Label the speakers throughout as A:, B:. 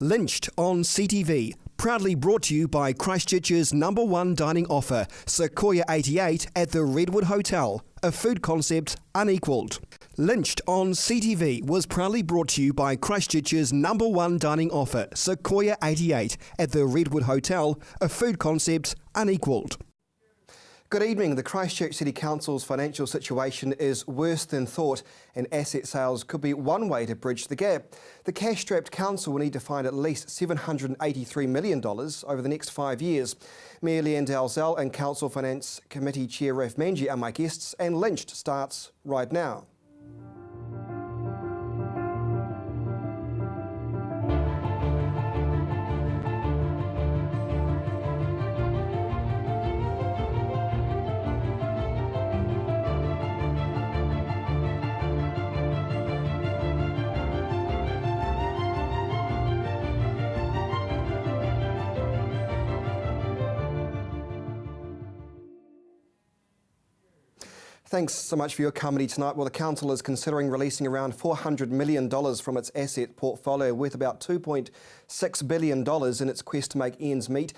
A: Lynched on CTV. Proudly brought to you by Christchurch's #1 dining offer, Sequoia 88 at the Redwood Hotel, a food concept unequalled. Lynched on CTV was proudly brought to you by Christchurch's #1 dining offer, Sequoia 88 at the Redwood Hotel, a food concept unequalled. Good evening. The Christchurch City Council's financial situation is worse than thought, and asset sales could be one way to bridge the gap. The cash-strapped council will need to find at least $783 million over the next 5 years. Mayor Leanne Dalzell and Council Finance Committee Chair Raf Manji are my guests, and Lynched starts right now. Thanks so much for your company tonight. Well, the Council is considering releasing around $400 million from its asset portfolio, worth about $2.6 billion in its quest to make ends meet.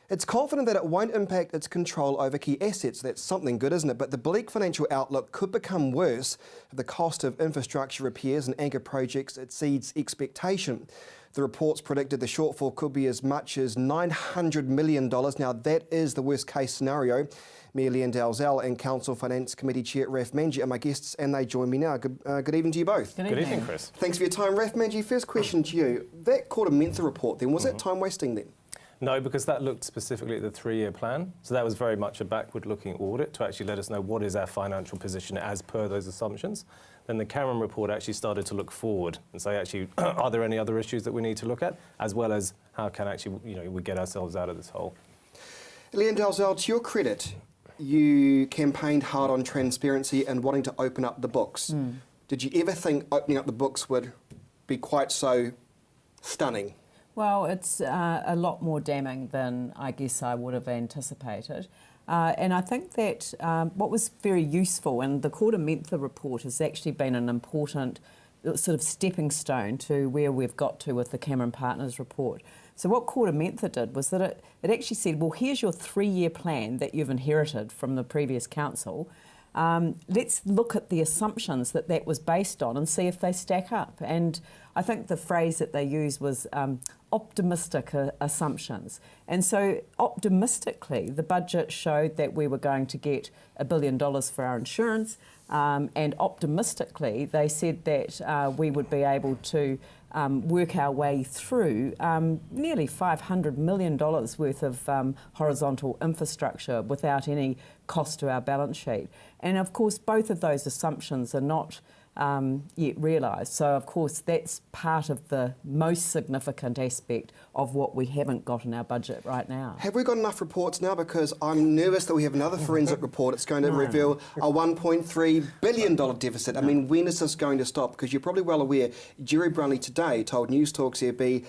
A: It's confident that it won't impact its control over key assets. That's something good, isn't it? But the bleak financial outlook could become worse if the cost of infrastructure repairs and anchor projects exceeds expectation. The reports predicted the shortfall could be as much as $900 million. Now, that is the worst case scenario. Mayor Leanne Dalzell and Council Finance Committee Chair Raf Manji are my guests, and they join me now. Good evening to you both.
B: Good evening, Chris.
A: Thanks for your time. Raf Manji, first question to you. That Quarter-Mentha report then, was that time wasting then?
B: No, because that looked specifically at the 3-year plan. So that was very much a backward-looking audit to actually let us know what is our financial position as per those assumptions. Then the Cameron report actually started to look forward and say, actually, are there any other issues that we need to look at, as well as how can actually, we get ourselves out of this hole.
A: Leanne Dalzell, to your credit, you campaigned hard on transparency and wanting to open up the books. Did you ever think opening up the books would be quite so stunning?
C: Well, it's a lot more damning than I guess I would have anticipated. And I think that what was very useful, and the Quarter-Mentha report has actually been an important sort of stepping stone to where we've got to with the Cameron Partners report. So what Quarter-Mentha did was that it actually said, well, here's your 3-year plan that you've inherited from the previous council. Let's look at the assumptions that that was based on and see if they stack up. And I think the phrase that they used was optimistic assumptions. And so optimistically, the budget showed that we were going to get $1 billion for our insurance. And optimistically, they said that we would be able to work our way through nearly $500 million worth of horizontal infrastructure without any cost to our balance sheet. And of course, both of those assumptions are not yet realised. So of course, that's part of the most significant aspect of what we haven't got in our budget right now.
A: Have we got enough reports now? Because I'm nervous that we have another forensic report. It's going to reveal a $1.3 billion deficit. I mean, when is this going to stop? Because you're probably well aware, Jerry Brunley today told News Talk CB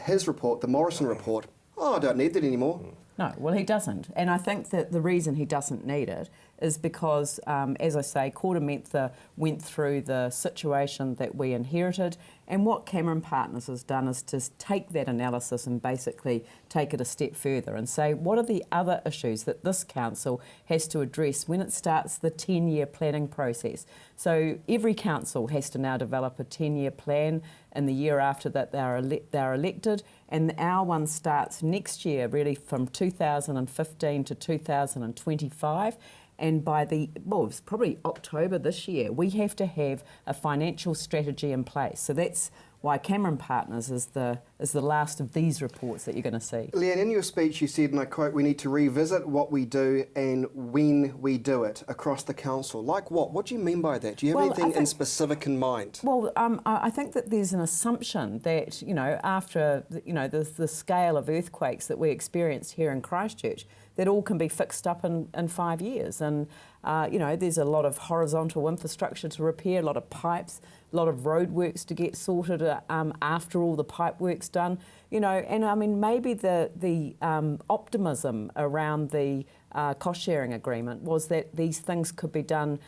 A: his report, the Morrison report, I don't need that anymore.
C: No, well, he doesn't. And I think that the reason he doesn't need it is because, as I say, Quarter-Mentha went through the situation that we inherited, and what Cameron Partners has done is to take that analysis and basically take it a step further and say, what are the other issues that this council has to address when it starts the 10-year planning process? So every council has to now develop a 10-year plan in the year after that they're elected, and our one starts next year, really from 2015 to 2025. And by it's probably October this year, we have to have a financial strategy in place. So that's why Cameron Partners is the last of these reports that you're going to see.
A: Leanne, in your speech you said, and I quote, we need to revisit what we do and when we do it across the council. Like what? What do you mean by that? Do you have anything in specific in mind?
C: Well, I think that there's an assumption that, after, the scale of earthquakes that we experienced here in Christchurch, that all can be fixed up in 5 years. And, you know, there's a lot of horizontal infrastructure to repair, a lot of pipes, a lot of roadworks to get sorted after all the pipe work's done. You know, and I mean, maybe the optimism around the cost-sharing agreement was that these things could be done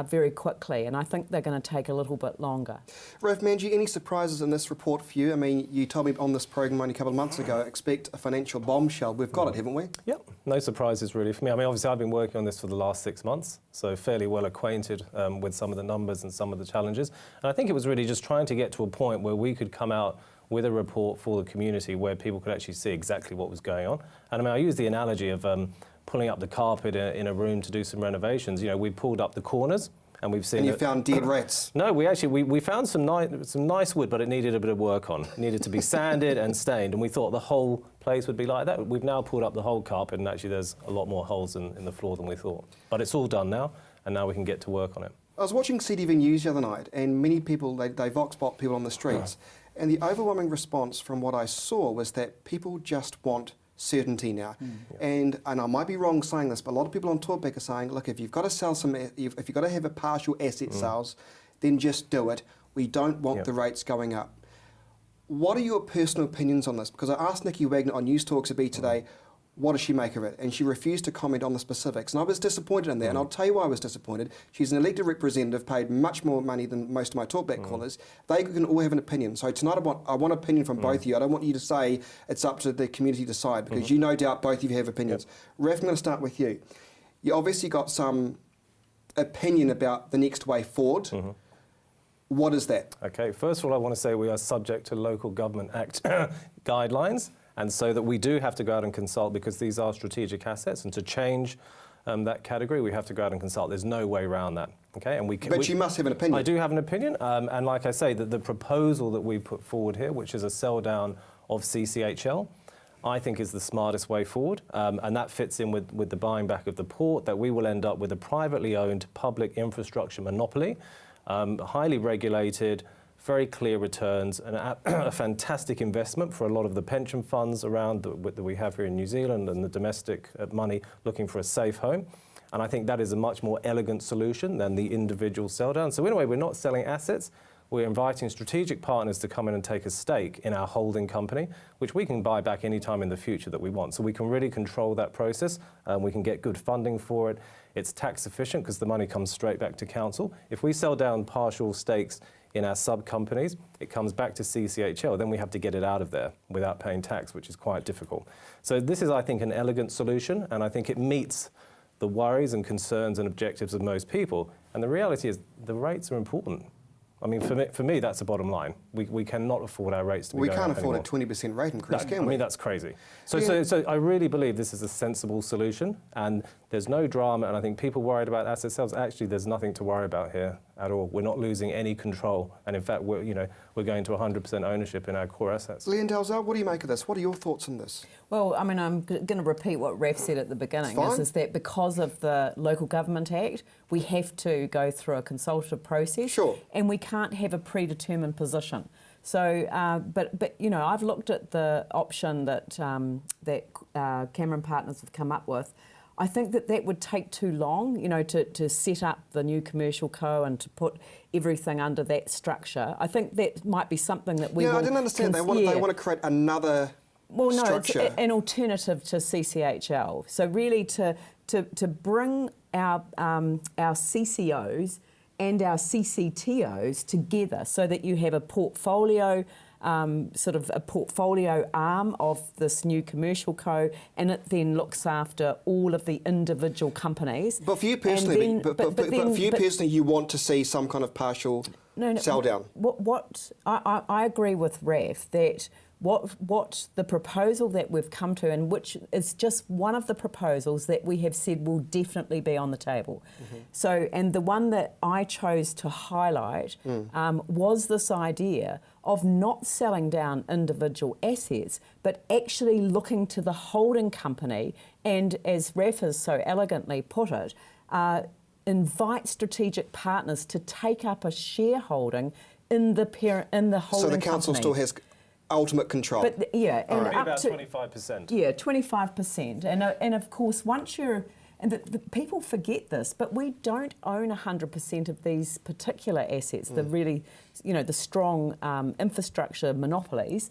C: very quickly, and I think they're going to take a little bit longer.
A: Ralph Manji, any surprises in this report for you? I mean, you told me on this program only a couple of months ago, expect a financial bombshell. We've got it, haven't we?
B: Yep, no surprises really for me. I mean, obviously I've been working on this for the last 6 months, so fairly well acquainted with some of the numbers and some of the challenges. And I think it was really just trying to get to a point where we could come out with a report for the community where people could actually see exactly what was going on. And I mean, I use the analogy of pulling up the carpet in a room to do some renovations. You know, we pulled up the corners and we've seen...
A: And you found dead rats?
B: No, we found some nice wood, but it needed a bit of work on. It needed to be sanded and stained, and we thought the whole place would be like that. We've now pulled up the whole carpet, and actually there's a lot more holes in the floor than we thought. But it's all done now, and now we can get to work on it.
A: I was watching CTV News the other night, and many people, they vox pop people on the streets, and the overwhelming response from what I saw was that people just want certainty now. And I might be wrong saying this, but a lot of people on Talkback are saying, look, if you've got to sell if you've got to have a partial asset sales, then just do it. We don't want the rates going up. What are your personal opinions on this? Because I asked Nikki Wagner on News Talks a bit today, what does she make of it? And she refused to comment on the specifics. And I was disappointed in that, and I'll tell you why I was disappointed. She's an elected representative, paid much more money than most of my Talkback callers. They can all have an opinion. So tonight I want an opinion from both of you. I don't want you to say it's up to the community to decide, because you no doubt both of you have opinions. Ralph, I'm going to start with you. You obviously got some opinion about the next way forward. What is that?
B: Okay, first of all, I want to say we are subject to Local Government Act guidelines. And so that we do have to go out and consult, because these are strategic assets, and to change that category, we have to go out and consult. There's no way around that. Okay, and
A: But you must have an opinion.
B: I do have an opinion, and like I say, the proposal that we put forward here, which is a sell down of CCHL, I think is the smartest way forward, and that fits in with the buying back of the port, that we will end up with a privately owned public infrastructure monopoly, highly regulated, very clear returns, and a fantastic investment for a lot of the pension funds around that we have here in New Zealand, and the domestic money looking for a safe home. And I think that is a much more elegant solution than the individual sell down. So in a way, we're not selling assets, we're inviting strategic partners to come in and take a stake in our holding company, which we can buy back any time in the future that we want. So we can really control that process, and we can get good funding for it. It's tax efficient because the money comes straight back to council. If we sell down partial stakes in our sub-companies, it comes back to CCHL, then we have to get it out of there without paying tax, which is quite difficult. So this is, I think, an elegant solution, and I think it meets the worries and concerns and objectives of most people. And the reality is the rates are important. I mean, for me, that's the bottom line. We cannot afford our rates to be going up
A: We can't afford
B: anymore.
A: a 20% rate increase, can we?
B: I mean, that's crazy. So I really believe this is a sensible solution, and there's no drama, and I think people worried about asset sales, actually there's nothing to worry about here at all. We're not losing any control, and in fact, we're going to 100% ownership in our core assets.
A: Leanne Dalzell, what do you make of this? What are your thoughts on this?
C: Well, I mean, I'm going to repeat what Raf said at the beginning, is that because of the Local Government Act, we have to go through a consultative process.
A: Sure.
C: And we can't have a predetermined position. So, but you know, I've looked at the option that Cameron Partners have come up with. I think that would take too long, you know, to set up the new commercial co and to put everything under that structure. I think that might be something that we will...
A: I didn't understand. They want to create another structure.
C: It's an alternative to CCHL. So really to bring our CCOs and our CCTOs together so that you have a portfolio, sort of a portfolio arm of this new commercial co, and it then looks after all of the individual companies.
A: But for you personally, personally, you want to see some kind of partial sell down.
C: What I agree with Raf that what the proposal that we've come to, and which is just one of the proposals that we have said will definitely be on the table. So, and the one that I chose to highlight was this idea of not selling down individual assets, but actually looking to the holding company, and as Raf has so elegantly put it, invite strategic partners to take up a shareholding in the holding company.
A: So the council still has ultimate control.
C: But yeah, and
B: Maybe
C: up
B: about
C: to
B: 25%.
C: Yeah, 25%, and of course once you're and the people forget this, but we don't own 100% of these particular assets. The really, the strong infrastructure monopolies.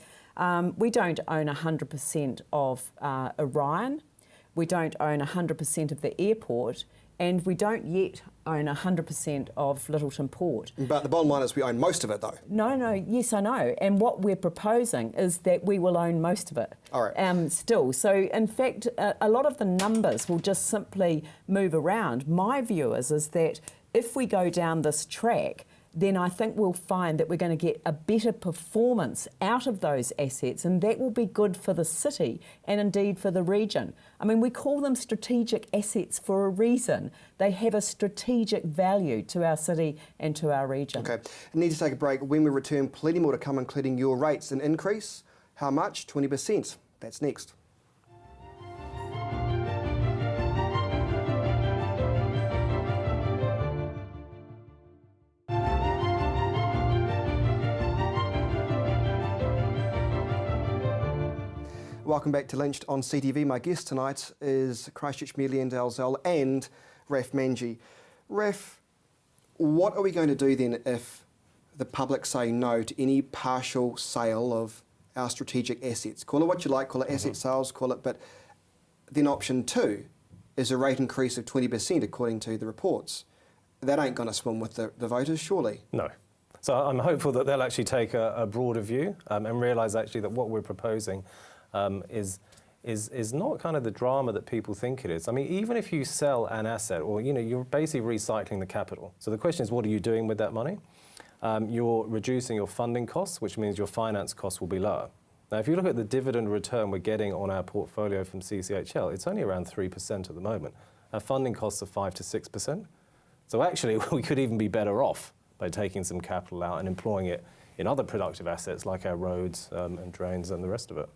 C: We don't own 100% of Orion. We don't own 100% of the airport, and we don't yet own 100% of Littleton Port.
A: But the bottom line is we own most of it, though.
C: No, yes, I know. And what we're proposing is that we will own most of it.
A: All right.
C: Still. So, in fact, a lot of the numbers will just simply move around. My view is that if we go down this track, then I think we'll find that we're going to get a better performance out of those assets, and that will be good for the city and indeed for the region. I mean, we call them strategic assets for a reason. They have a strategic value to our city and to our region.
A: Okay, I need to take a break. When we return, plenty more to come, including your rates. An increase, how much? 20%. That's next. Welcome back to Lynched on CTV. My guest tonight is Christchurch Mayor Leanne Dalzell and Raf Manji. Raf, what are we going to do then if the public say no to any partial sale of our strategic assets? Call it what you like, call it asset sales, call it, but then option 2 is a rate increase of 20% according to the reports. That ain't going to swim with the voters, surely?
B: No. So I'm hopeful that they'll actually take a broader view and realise actually that what we're proposing is not kind of the drama that people think it is. I mean, even if you sell an asset, or you're basically recycling the capital. So the question is, what are you doing with that money? You're reducing your funding costs, which means your finance costs will be lower. Now, if you look at the dividend return we're getting on our portfolio from CCHL, it's only around 3% at the moment. Our funding costs are 5 to 6%. So actually, we could even be better off by taking some capital out and employing it in other productive assets like our roads and drains and the rest of it.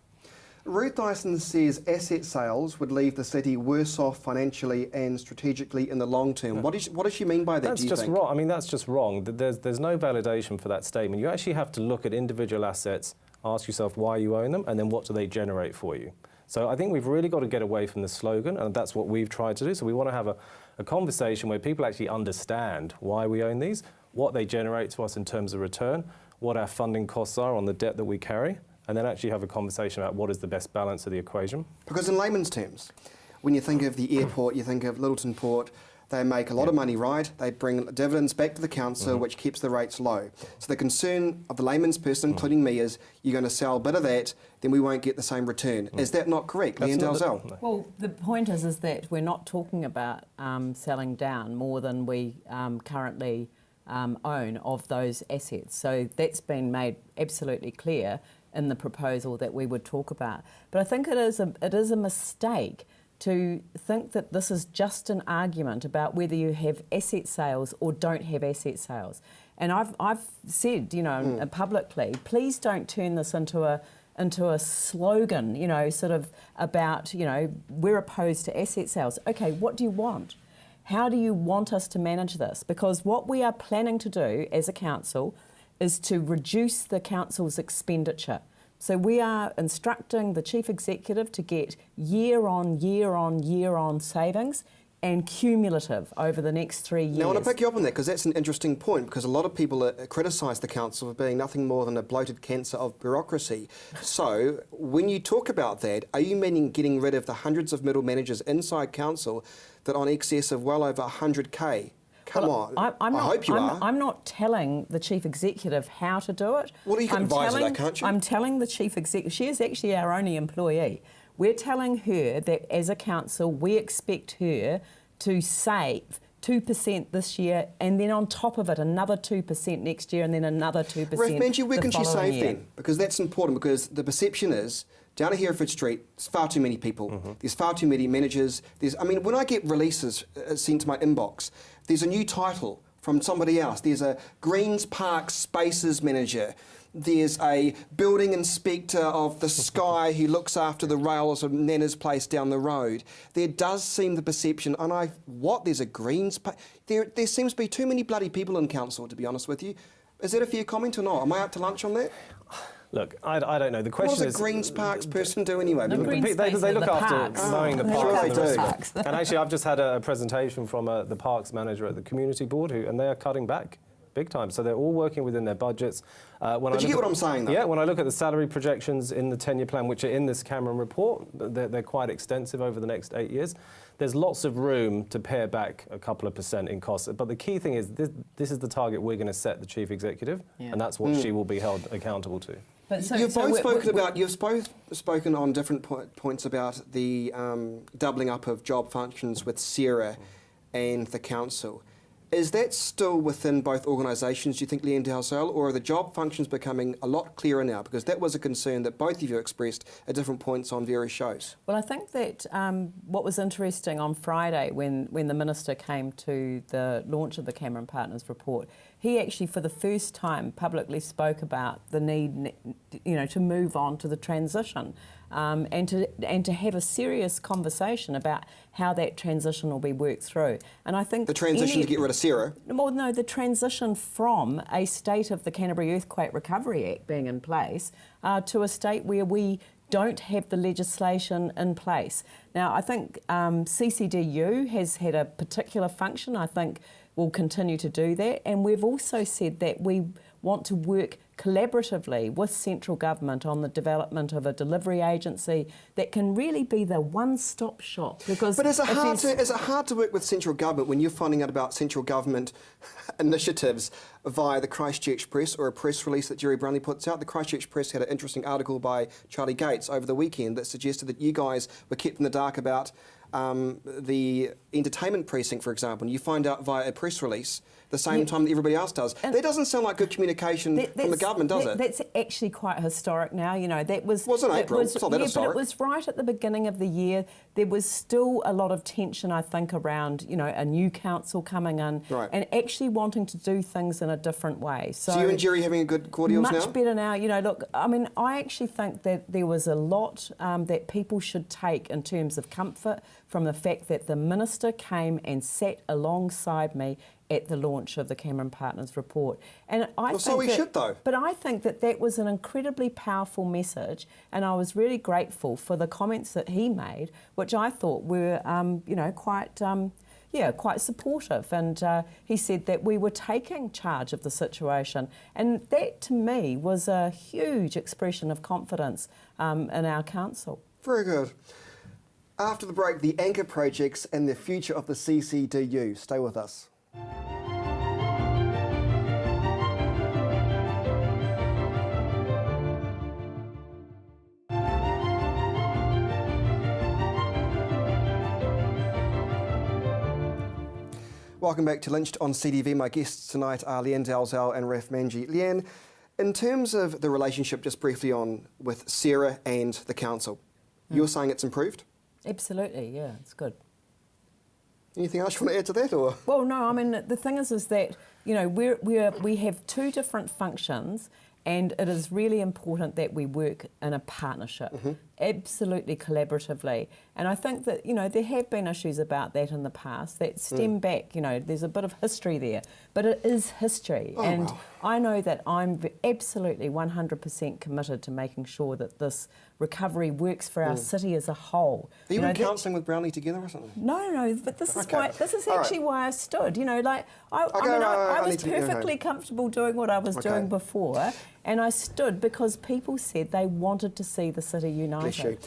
A: Ruth Dyson says asset sales would leave the city worse off financially and strategically in the long term.
B: Yeah.
A: What does she mean by that,
B: That's
A: do you
B: just
A: think?
B: wrong. I mean, that's just wrong. There's no validation for that statement. You actually have to look at individual assets, ask yourself why you own them, and then what do they generate for you. So I think we've really got to get away from the slogan, and that's what we've tried to do. So we want to have a conversation where people actually understand why we own these, what they generate to us in terms of return, what our funding costs are on the debt that we carry, and then actually have a conversation about what is the best balance of the equation. Because
A: in layman's terms, when you think of the airport, you think of Littleton Port, they make a lot of money, right? They bring dividends back to the council, which keeps the rates low. So the concern of the layman's person, including me, is you're going to sell a bit of that, then we won't get the same return. Is that not correct, Leanne Dalzell?
B: No.
C: Well, the point is that we're not talking about selling down more than we currently own of those assets. So that's been made absolutely clear in the proposal that we would talk about. But I think it is a mistake to think that this is just an argument about whether you have asset sales or don't have asset sales. And I've said, publicly, please don't turn this into a slogan, sort of about, we're opposed to asset sales. Okay, what do you want? How do you want us to manage this? Because what we are planning to do as a council is to reduce the council's expenditure. So we are instructing the Chief Executive to get year on savings and cumulative over the next 3 years.
A: Now, I want to pick you up on that because that's an interesting point, because a lot of people criticise the council for being nothing more than a bloated cancer of bureaucracy. So when you talk about that, are you meaning getting rid of the hundreds of middle managers inside council that are on excess of well over 100k? Come on, I hope you are.
C: I'm not telling the Chief Executive how to do it.
A: Well, you can advise her, can't you?
C: I'm telling the Chief Executive, she is actually our only employee. We're telling her that as a council, we expect her to save 2% this year, and then on top of it, another 2% next year, and then another 2%
A: Raf Manji, where can she save
C: year.
A: then? Because that's important, because the perception is, down at Hereford Street, there's far too many people. There's far too many managers. When I get releases sent to my inbox, there's a new title from somebody else. There's a Greens Park Spaces Manager. There's a building inspector of the sky who looks after the rails of Nana's place down the road. There does seem the perception, there's a Greens Park? There seems to be too many bloody people in council, to be honest with you. Is that a fair comment or not? Am I out to lunch on that?
B: Look, I don't know. The
A: What
B: question
A: does
B: is...
A: a Greens Parks person do anyway?
C: The
A: Because-
C: Green
B: They
C: spaces,
B: look
C: the
B: after
C: parks.
B: mowing the
C: They
B: parks.
C: look
B: and the
C: after
B: rest
C: the
B: of it.
C: parks.
B: And actually, I've just had a presentation from the parks manager at the community board, and they are cutting back big time. So they're all working within their budgets.
A: But you get what I'm saying, though?
B: Yeah, when I look at the salary projections in the 10-year plan, which are in this Cameron report, they're quite extensive over the next 8 years. There's lots of room to pare back a couple of % in costs. But the key thing is this is the target we're going to set the chief executive, and that's what she will be held accountable to.
C: But
A: You've both spoken on different points about the doubling up of job functions with Sarah and the council. Is that still within both organisations, do you think, Leanne Dalzell, or are the job functions becoming a lot clearer now? Because that was a concern that both of you expressed at different points on various shows.
C: Well, I think that what was interesting on Friday when the Minister came to the launch of the Cameron Partners report, he actually for the first time publicly spoke about the need, to move on to the transition and to have a serious conversation about how that transition will be worked through. And I think
A: the transition to get rid of Sarah?
C: Well, no, the transition from a state of the Canterbury Earthquake Recovery Act being in place to a state where we don't have the legislation in place. Now, I think CCDU has had a particular function. I think we'll continue to do that. And we've also said that we want to work collaboratively with central government on the development of a delivery agency that can really be the one-stop shop. Because
A: but is it hard to work with central government when you're finding out about central government initiatives via the Christchurch Press or a press release that Jerry Brownlee puts out? The Christchurch Press had an interesting article by Charlie Gates over the weekend that suggested that you guys were kept in the dark about the entertainment precinct, for example, and you find out via a press release the same time that everybody else does. That doesn't sound like good communication from the government, does it?
C: That's actually quite historic now. That was...
A: Well, it was in April. It's not that historic.
C: But it was right at the beginning of the year. There was still a lot of tension, I think, around, a new council coming in and actually wanting to do things in a different way. So
A: you and Jerry having a good cordials now?
C: Much better now. Look, I actually think that there was a lot that people should take in terms of comfort from the fact that the Minister came and sat alongside me at the launch of the Cameron Partners report. And
A: so we should, though.
C: But I think that was an incredibly powerful message, and I was really grateful for the comments that he made, which I thought were, quite supportive. And he said that we were taking charge of the situation. And that, to me, was a huge expression of confidence in our council.
A: Very good. After the break, the anchor projects and the future of the CCDU. Stay with us. Welcome back to Lynched on CTV. My guests tonight are Leanne Dalzell and Raf Manji. Leanne, in terms of the relationship, just briefly with Sarah and the council, you're saying it's improved?
C: Absolutely, yeah, it's good.
A: Anything else you want to add to that, or?
C: Well, no. The thing is that we have two different functions, and it is really important that we work in a partnership, absolutely collaboratively. And I think that there have been issues about that in the past that stem back. There's a bit of history there, but it is history, and I know that I'm absolutely 100% committed to making sure that this recovery works for our city as a whole.
A: Are you in counselling with Brownlee together or something?
C: No, but this is actually why I stood. I was perfectly comfortable doing what I was doing before, and I stood because people said they wanted to see the city united.
A: Bless you.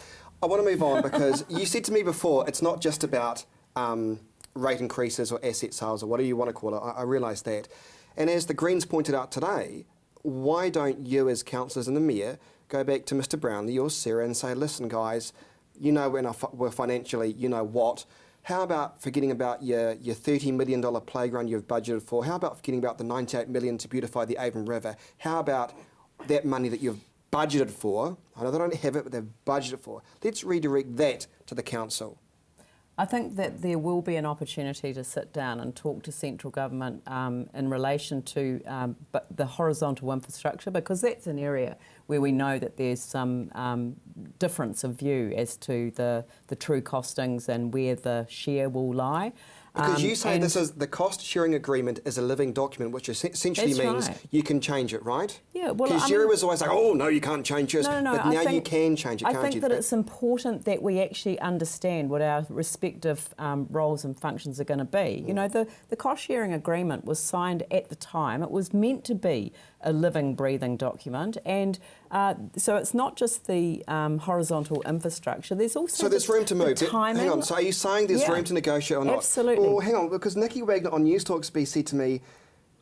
A: I want to move on because you said to me before it's not just about rate increases or asset sales or whatever you want to call it. I realise that. And as the Greens pointed out today, why don't you as councillors and the Mayor go back to Mr Brownlee or Sarah and say, listen guys, we're financially, what? How about forgetting about your $30 million playground you've budgeted for? How about forgetting about the $98 million to beautify the Avon River? How about that money that you've budgeted for? I know they don't have it, but they've budgeted for. Let's redirect that to the council.
C: I think that there will be an opportunity to sit down and talk to central government in relation to the horizontal infrastructure, because that's an area where we know that there's some difference of view as to the true costings and where the share will lie.
A: Because you say
C: and
A: this is the cost sharing agreement is a living document, which essentially
C: That's
A: means
C: right.
A: you can change it, right?
C: Yeah, well,
A: because Jerry was always like, oh no, you can't change this,
C: No,
A: but now you can change it, can't you?
C: I think that it's important that we actually understand what our respective roles and functions are going to be. You know, the cost sharing agreement was signed at the time. It was meant to be a living, breathing document, and so it's not just the horizontal infrastructure. There's also
A: there's room to move.
C: timing.
A: Hang on. So are you saying there's room to negotiate or not?
C: Absolutely.
A: Well, hang on, because Nikki Wagner on News Talk SB said to me,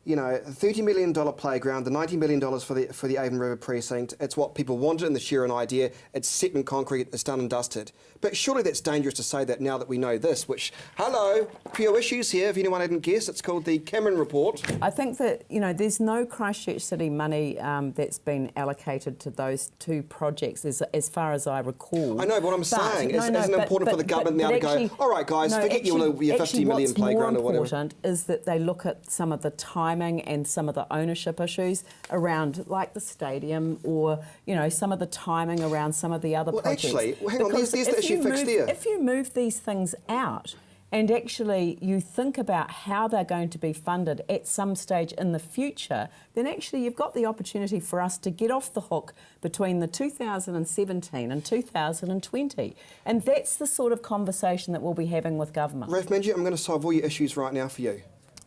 A: you know, a $30 million playground, the $90 million for the Avon River precinct, it's what people wanted in the Sharon idea, it's set in concrete, it's done and dusted. But surely that's dangerous to say that now that we know this, which, hello, few issues here, if anyone hadn't guessed, it's called the Cameron Report.
C: I think that, you know, there's no Christchurch City money that's been allocated to those two projects as far as I recall.
A: I know, but what I'm saying isn't it important for the government now to go, all right guys, forget your 50 million playground or whatever.
C: What's more important is that they look at some of the timing and some of the ownership issues around, like the stadium, or, you know, some of the timing around some of the other projects.
A: Actually, hang on, there's the issue fixed there.
C: If you move these things out and actually you think about how they're going to be funded at some stage in the future, then actually you've got the opportunity for us to get off the hook between the 2017 and 2020. And that's the sort of conversation that we'll be having with government.
A: Ralph Manji, I'm going to solve all your issues right now for you.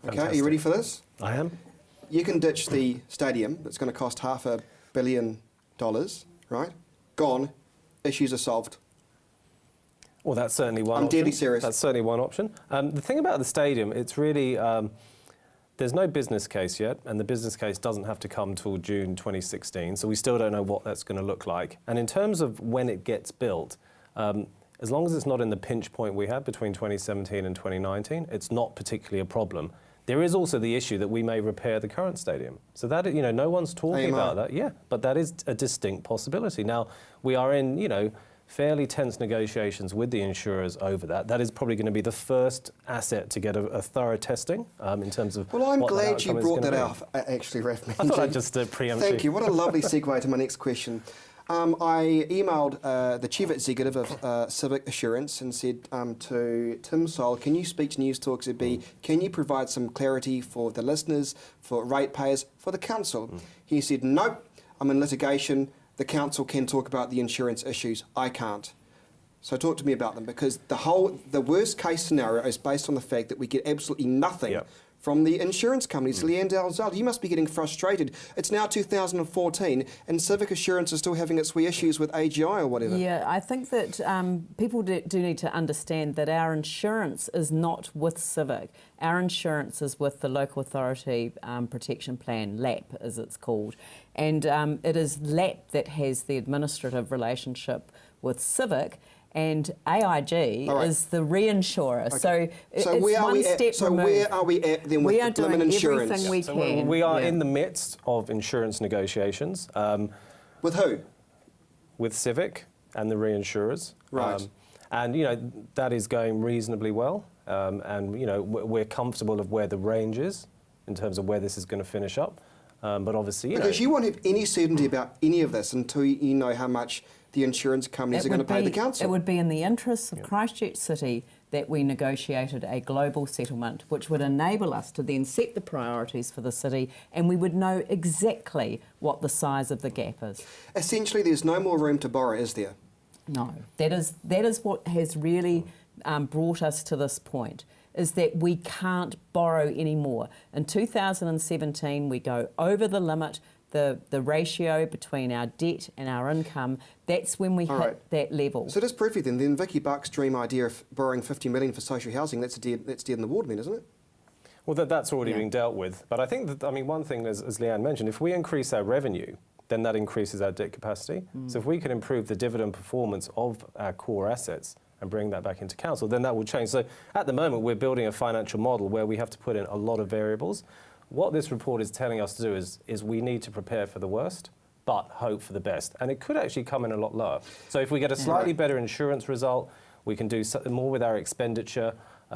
A: Okay,
B: Fantastic.
A: are you ready for this?
B: I am.
A: You can ditch the stadium that's going to cost $500 million, right? Gone. Issues are solved.
B: Well, that's certainly one
A: I'm
B: option.
A: deadly serious.
B: That's certainly one option. The thing about the stadium, it's really, there's no business case yet, and the business case doesn't have to come till June 2016, so we still don't know what that's going to look like. And in terms of when it gets built, as long as it's not in the pinch point we had between 2017 and 2019, it's not particularly a problem. There is also the issue that we may repair the current stadium. So that, you know, no one's talking about that. Yeah, but that is a distinct possibility. Now, we are in, you know, fairly tense negotiations with the insurers over that. That is probably going to be the first asset to get a thorough testing in terms of.
A: Well, I'm
B: what
A: glad you brought that
B: out.
A: out, actually, Ralph Manji.
B: I thought I'd just preempt you.
A: Thank you. What a lovely segue to my next question. I emailed the Chief Executive of Civic Assurance and said to Tim Sol, can you speak to News Talk ZB? Can you provide some clarity for the listeners, for ratepayers, for the council? He said, nope, I'm in litigation. The council can talk about the insurance issues. I can't. So talk to me about them, because the worst case scenario is based on the fact that we get absolutely nothing from the insurance companies. Leanne Dalzell, you must be getting frustrated. It's now 2014 and Civic Assurance is still having its wee issues with AGI or whatever.
C: Yeah, I think that people do need to understand that our insurance is not with Civic. Our insurance is with the Local Authority Protection Plan, LAP as it's called. And it is LAP that has the administrative relationship with Civic, and AIG is the reinsurer. Okay. So it's one step removed.
A: Where are we at then with the Lemon Insurance?
C: Everything we can.
B: We are in the midst of insurance negotiations.
A: With who?
B: With Civic and the reinsurers.
A: Right.
B: And, you know, that is going reasonably well. And, you know, we're comfortable of where the range is in terms of where this is going to finish up. But obviously,
A: because you won't have any certainty about any of this until you know how much the insurance companies are going to pay the council.
C: It would be in the interests of Christchurch City that we negotiated a global settlement, which would enable us to then set the priorities for the city, and we would know exactly what the size of the gap is.
A: Essentially, there's no more room to borrow, is there?
C: No. That is what has really brought us to this point, is that we can't borrow anymore. In 2017, we go over the limit. The ratio between our debt and our income, that's when we hit that level.
A: So just briefly then Vicky Buck's dream idea of borrowing $50 million for social housing, that's dead in the water then, isn't it?
B: Well, that's already being dealt with. But I think that, I mean, one thing, as Leanne mentioned, if we increase our revenue, then that increases our debt capacity. So if we can improve the dividend performance of our core assets and bring that back into council, then that will change. So at the moment, we're building a financial model where we have to put in a lot of variables. What this report is telling us to do is we need to prepare for the worst, but hope for the best. And it could actually come in a lot lower. So if we get a slightly better insurance result, we can do more with our expenditure,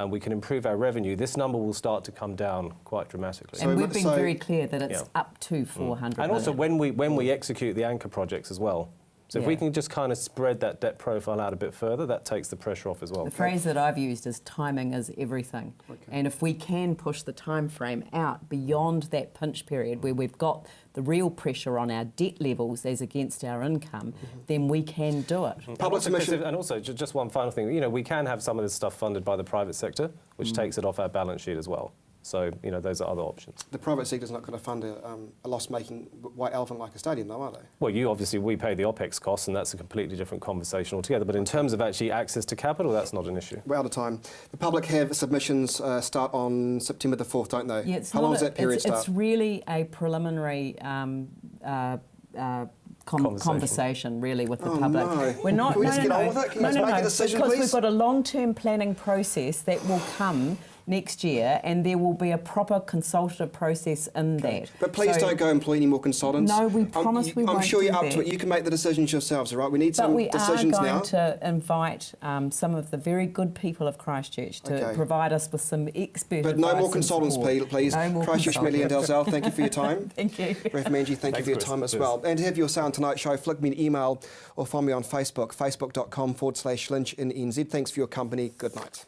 B: we can improve our revenue, this number will start to come down quite dramatically.
C: And we've been very clear that it's up to 400
B: And also
C: million.
B: when we execute the anchor projects as well, So if we can just kind of spread that debt profile out a bit further, that takes the pressure off as well.
C: The phrase that I've used is timing is everything. Okay. And if we can push the time frame out beyond that pinch period where we've got the real pressure on our debt levels as against our income, then we can do it.
A: Public submission.
B: And also, just one final thing, you know, we can have some of this stuff funded by the private sector, which takes it off our balance sheet as well. So, you know, those are other options.
A: The private sector's not going to fund a loss-making white elephant like a stadium, though, are they?
B: Well, we pay the OPEX costs, and that's a completely different conversation altogether. But in terms of actually access to capital, that's not an issue.
A: We're out of time. The public have submissions start on September the 4th, don't they?
C: Yeah,
A: How long does that period start?
C: It's really a preliminary conversation, really, with the public.
A: No.
C: We're not.
A: Can we just get on with it? Can you just make a decision,
C: because
A: please?
C: we've got a long-term planning process that will come next year, and there will be a proper consultative process in that.
A: But please don't go employ any more consultants.
C: No, we promise we won't.
A: I'm sure you're
C: do
A: up
C: that.
A: to it. You can make the decisions yourselves, all right? We need
C: But
A: some
C: we
A: decisions now.
C: are going to invite some of the very good people of Christchurch to provide us with some expert
A: But no
C: advice
A: more
C: and
A: consultants,
C: support.
A: please.
C: No more
A: Christchurch, Medley and Dalzell, thank you for your time.
C: Thank you.
A: Ref Manji, thank you for your
B: Chris.
A: time as
B: Cheers.
A: well. And to have your say on tonight's show, flick me an email or find me on Facebook, facebook.com/Lynched in NZ. Thanks for your company. Good night.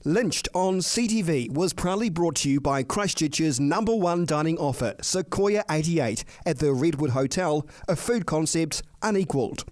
A: Lynched on CTV was proudly brought to you by Christchurch's #1 dining offer, Sequoia 88, at the Redwood Hotel, a food concept unequalled.